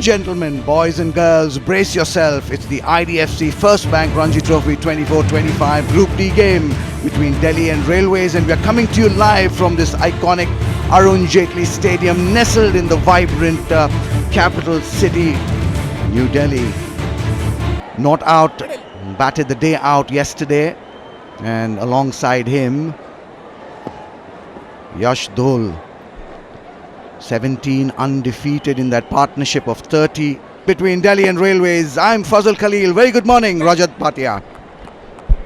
Gentlemen, boys and girls, brace yourself. It's the IDFC First Bank Ranji Trophy 24-25 Group D game between Delhi and Railways, and we are coming to you live from this iconic Arun Jaitley Stadium, nestled in the vibrant capital city, New Delhi. Not out, batted the day out yesterday, and alongside him, Yash Dole. 17 undefeated in that partnership of 30 between Delhi and Railways. I'm Fazal Khalil. Very good morning, Rajat Bhatia.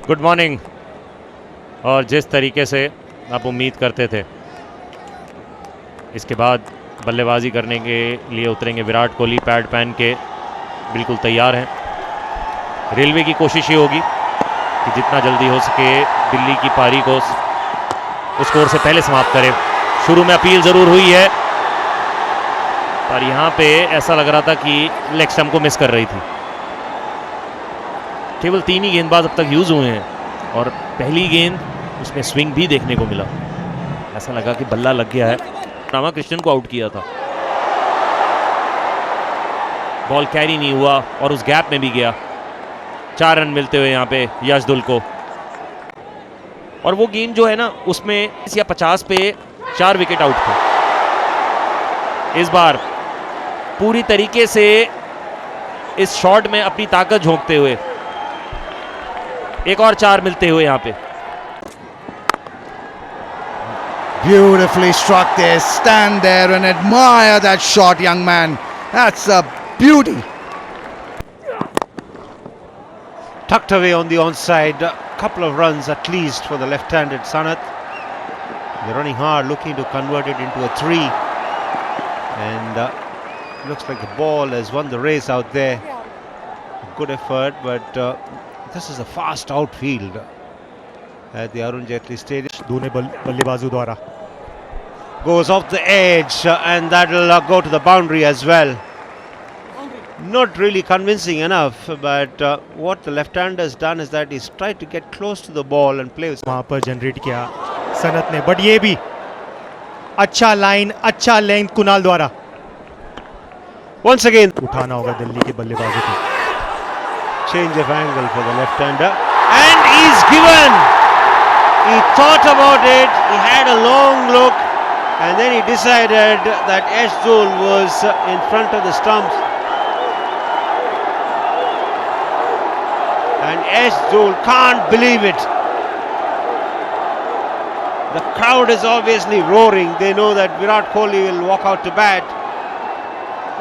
Good morning. और जिस तरीके से आप उम्मीद करते थे इसके बाद बल्लेबाजी करने के लिए उतरेंगे विराट कोहली, पैड पहन के बिल्कुल तैयार हैं। रेलवे की कोशिश ये होगी कि जितना जल्दी हो सके दिल्ली की पारी को स्कोर से पहले समाप्त करे। शुरू में अपील ज़रूर हुई है, पर यहाँ पे ऐसा लग रहा था कि लेग स्टंप को मिस कर रही थी। केवल 3 ही गेंदबाज अब तक यूज़ हुए हैं और पहली गेंद उसमें स्विंग भी देखने को मिला। ऐसा लगा कि बल्ला लग गया है। रामाकृष्णन को आउट किया था, बॉल कैरी नहीं हुआ और उस गैप में भी गया। 4 रन मिलते हुए यहाँ पे यशदुल को। और वो गेंद जो है ना, उसमें या 50 पे 4 विकेट आउट थे। इस बार पूरी तरीके से इस शॉट में अपनी ताकत झोंकते हुए एक और 4 मिलते हुए यहाँ पे। Beautifully struck there. Stand there and admire that shot, young man. That's a beauty. Tucked away on the onside, a couple of runs at least for the left-handed Sanath. They're running hard, looking to convert it into a 3. And looks like the ball has won the race out there. Good effort, but this is a fast outfield at the Arun Jaitley Stadium. दोनों बल्लेबाजों द्वारा Goes off the edge and that'll go to the boundary as well. Not really convincing enough, but what the left-hander has done is that he's tried to get close to the ball and play with. वहां पर generate किया सनत ने, but ये भी अच्छा line, अच्छा length Kunal द्वारा। Once again, उठाना होगा दिल्ली के बल्लेबाजों को। change of angle for the left-hander, and he's given. He thought about it, he had a long look, and then he decided that Yashdul was in front of the stumps. And Yashdul can't believe it. The crowd is obviously roaring. They know that Virat Kohli will walk out to bat.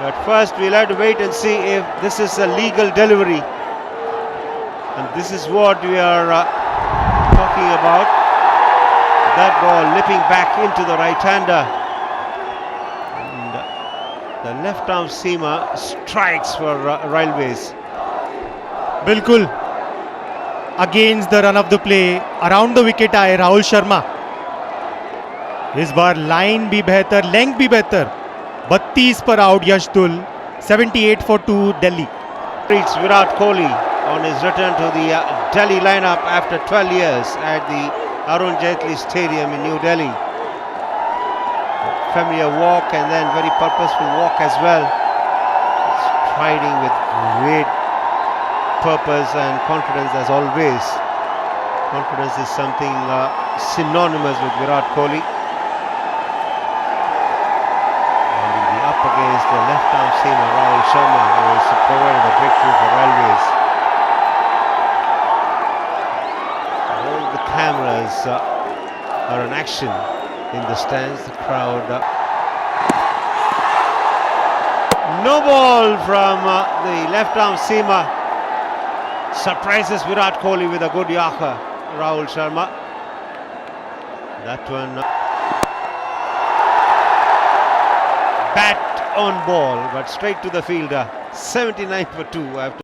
But first we'll have to wait and see if this is a legal delivery. And this is what we are talking about. That ball lipping back into the right-hander. And the left-arm seamer strikes for Railways. बिल्कुल against the run of the play, around the wicket आए राहुल शर्मा। इस बार line भी बेहतर, length भी बेहतर। 32 पर out Yash Dhull. 78 for 2 Delhi. Reaches Virat Kohli on his return to the Delhi lineup after 12 years at the Arun Jaitley Stadium in New Delhi. Familiar walk and then very purposeful walk as well. Striding with great purpose and confidence as always. Confidence is something synonymous with Virat Kohli. And he'll be up against the left-arm seamer Rahul Sharma, who has provided a breakthrough for Railways. All the cameras are in action in the stands. The crowd. No ball from the left-arm seamer. Surprises Virat Kohli with a good Yorker, Rahul Sharma. That one bat on ball, but straight to the fielder. 79 for 2 after.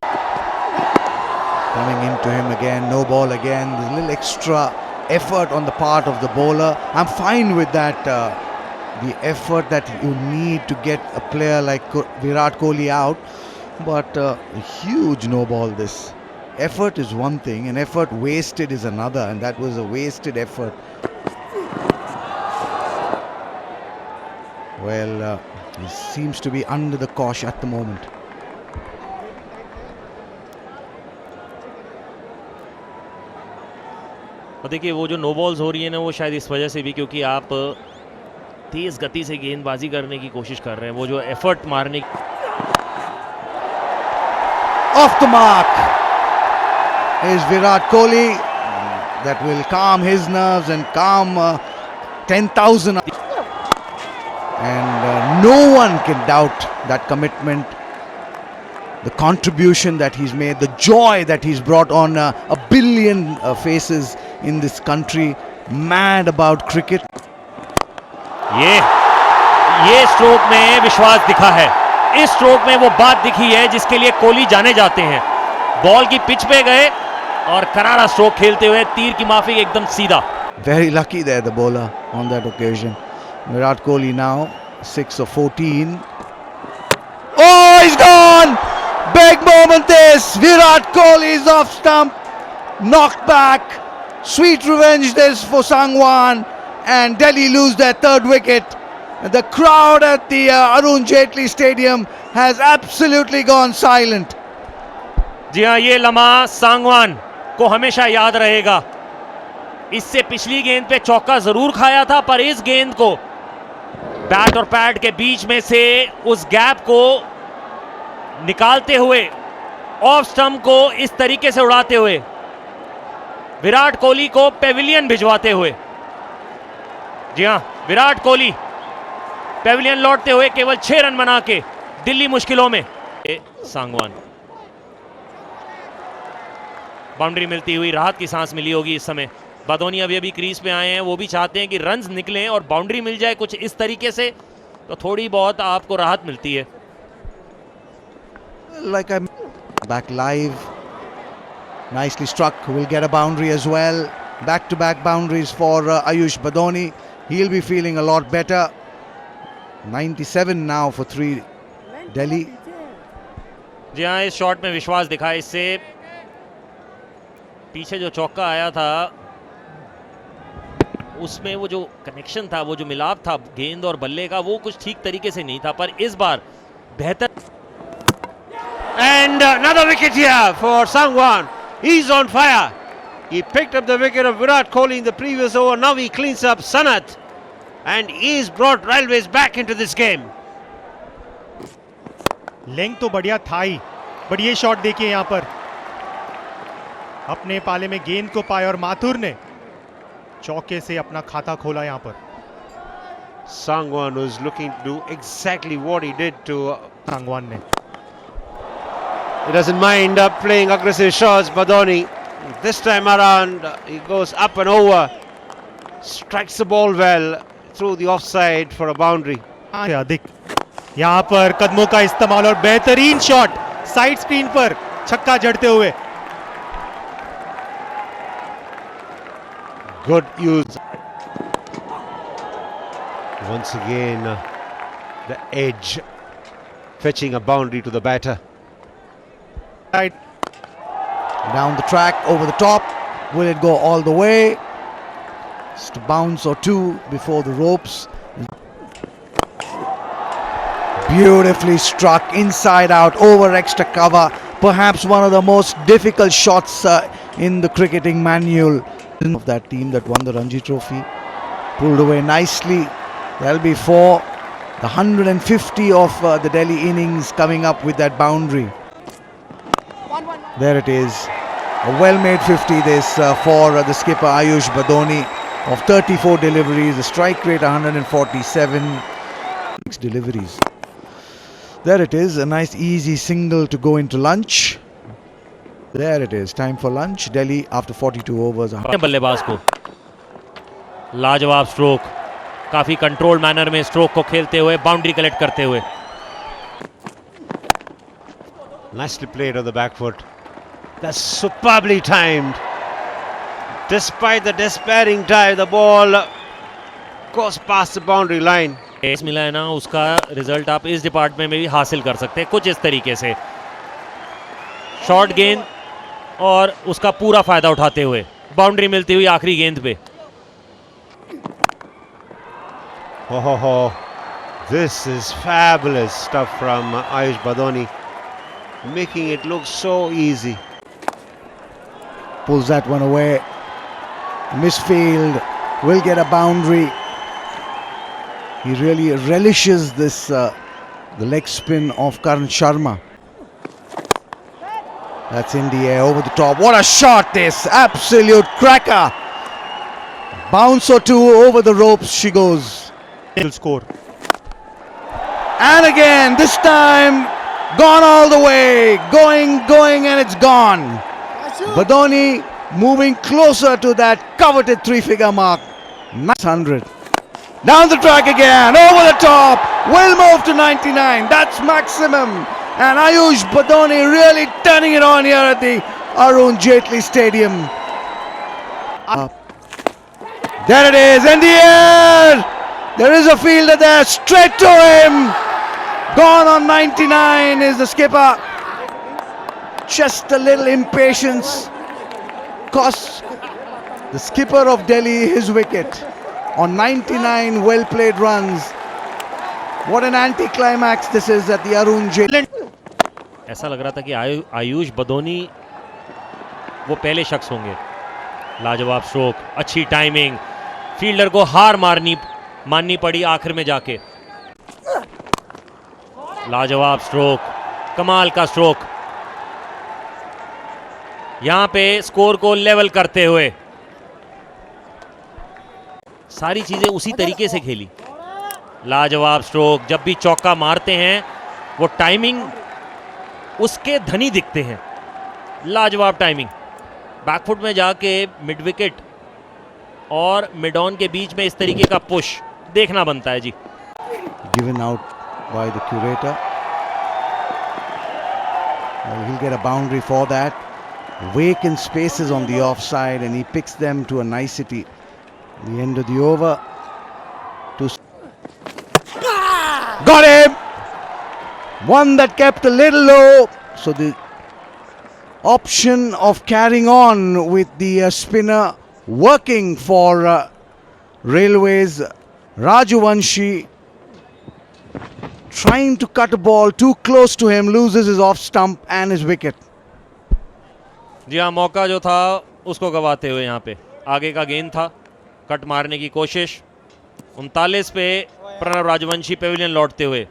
Coming into him again, no ball again. There's a little extra effort on the part of the bowler. I'm fine with that. The effort that you need to get a player like Virat Kohli out, but a huge no ball this. Effort is one thing and effort wasted is another, and that was a wasted effort. Well, he seems to be under the cosh at the moment. और देखिए वो जो no balls हो रही है ना, वो शायद इस वजह से भी क्योंकि आप तेज गति से गेंदबाजी करने की कोशिश कर रहे हैं, वो जो एफर्ट मारने की। Off the mark is Virat Kohli. That will calm his nerves and calm 10,000. And no one can doubt that commitment, the contribution that he's made, the joy that he's brought on a billion faces in this country, mad about cricket. ये stroke में विश्वास दिखा है, इस stroke में वो बात दिखी है जिसके लिए कोहली जाने जाते हैं। बॉल की पिच पे गए और करारा स्ट्रोक खेलते हुए तीर की माफिक एकदम सीधा। Very lucky there, the bowler, on that occasion. Virat Kohli now 6 of 14. Oh, he's gone! Big moment this. Virat Kohli is off stump, knocked back. Sweet revenge this for Sangwan, and Delhi lose their third wicket. The crowd at the Arun Jaitley Stadium has absolutely gone silent. जी हाँ, ये लम्हा सांगवान को हमेशा याद रहेगा। इससे पिछली गेंद पे चौका जरूर खाया था, पर इस गेंद को बैट और पैड के बीच में से उस गैप को निकालते हुए ऑफ स्टंप को इस तरीके से उड़ाते हुए विराट कोहली को पेविलियन भिजवाते हुए। जी हाँ, विराट कोहली पेविलियन लौटते हुए केवल 6 रन बना के दिल्ली मुश्किलों में। सांगवान बाउंड्री मिलती हुई राहत की सांस मिली होगी इस समय। बदौनी अभी क्रीज पे आए हैं, वो भी चाहते हैं कि रन्स निकलें और बाउंड्री मिल जाए कुछ इस तरीके से, तो थोड़ी बहुत आपको राहत मिलती है। Like I'm back live, nicely struck, will get a boundary as well. Back-to-back boundaries for Ayush Badoni. He'll be feeling a lot better. 97 now for 3 Delhi. जी हाँ, इस शॉट में विश्वास दिखा। इससे पीछे जो चौका आया था उसमें वो जो कनेक्शन था, वो जो मिलाप था गेंद और बल्ले का, वो कुछ ठीक तरीके से नहीं था, पर इस बार बेहतर। And another wicket here for Sangwan. He's on fire. He picked up the wicket of Virat Kohli in the previous over. Now he cleans up Sanat, and he's brought Railways back into this game. Length तो बढ़िया था ही, but ये shot देखिए यहां पर, अपने पाले में गेंद को पाया और माथुर ने चौके से अपना खाता खोला यहां पर। Sangwan was looking to do exactly what he did to. Sangwan ने He doesn't mind playing aggressive shots. Badoni, this time around, he goes up and over, strikes the ball well through the offside for a boundary. अधिक यहां पर कदमों का इस्तेमाल और बेहतरीन shot side screen पर छक्का जड़ते हुए। Good use. Once again, the edge fetching a boundary to the batter. Right. Down the track, over the top. Will it go all the way? Just a bounce or two before the ropes. Beautifully struck, inside out, over extra cover. Perhaps one of the most difficult shots in the cricketing manual of that team that won the Ranji Trophy. Pulled away nicely. That'll be 4. The 150 of the Delhi innings coming up with that boundary. There it is. A well-made 50 this for the skipper Ayush Badoni of 34 deliveries. The strike rate 147. 6 deliveries. There it is. A nice easy single to go into lunch. There it is. Time for lunch. Delhi after 42 overs. बल्लेबाज को लाजवाब stroke, काफी control manner में stroke को खेलते हुए boundary collect करते हुए। Nicely played on the back foot. That's superbly timed. Despite the despairing dive, the ball goes past the boundary line. Case मिला है ना, उसका रिजल्ट आप इस डिपार्टमेंट में भी हासिल कर सकते हैं कुछ इस तरीके से। शॉर्ट गेंद और उसका पूरा फायदा उठाते हुए बाउंड्री मिलती हुई आखिरी गेंद पे। This is fabulous stuff from Ayush Badoni, making it look so easy. Pulls that one away. Misfield will get a boundary. He really relishes this, the leg spin of Karan Sharma. That's in the air, over the top. What a shot this! Absolute cracker! Bounce or two over the ropes she goes. He'll score. And again, this time, gone all the way. Going, and it's gone. Badoni moving closer to that coveted three-figure mark. 900. Down the track again, over the top. Will move to 99. That's maximum. And Ayush Badoni really turning it on here at the Arun Jaitley Stadium. There it is, in the air. There is a fielder there, straight to him. Gone on 99 is the skipper. Just a little impatience costs the skipper of Delhi his wicket on 99 well played runs. What an anticlimax this is at the Arun Jaitley. ऐसा लग रहा था कि आयुष बदोनी वो पहले शख्स होंगे. लाजवाब स्ट्रोक, अच्छी टाइमिंग, फील्डर को हार माननी पड़ी आखिर में जाके. लाजवाब स्ट्रोक, कमाल का स्ट्रोक. यहां पे स्कोर को लेवल करते हुए सारी चीजें उसी तरीके से खेली. लाजवाब स्ट्रोक. जब भी चौका मारते हैं वो टाइमिंग उसके धनी दिखते हैं. लाजवाब टाइमिंग. बैकफुट में जाके मिड विकेट और मिड ऑन के बीच में इस तरीके का पुश देखना बनता है जी. Given out by the curator. Well, he'll get a boundary for that. Vacant spaces on the offside, and he picks them to a nicety. The end of the over. Got him! One that kept a little low. So the option of carrying on with the spinner working for Railways. Rajuvanshi trying to cut a ball too close to him, loses his off stump and his wicket. जी हाँ, मौका जो था उसको गवाते हुए यहाँ पे आगे का गेंद था, कट मारने की कोशिश. 39 पे प्रणव राजवंशी पेविलियन लौटते हुए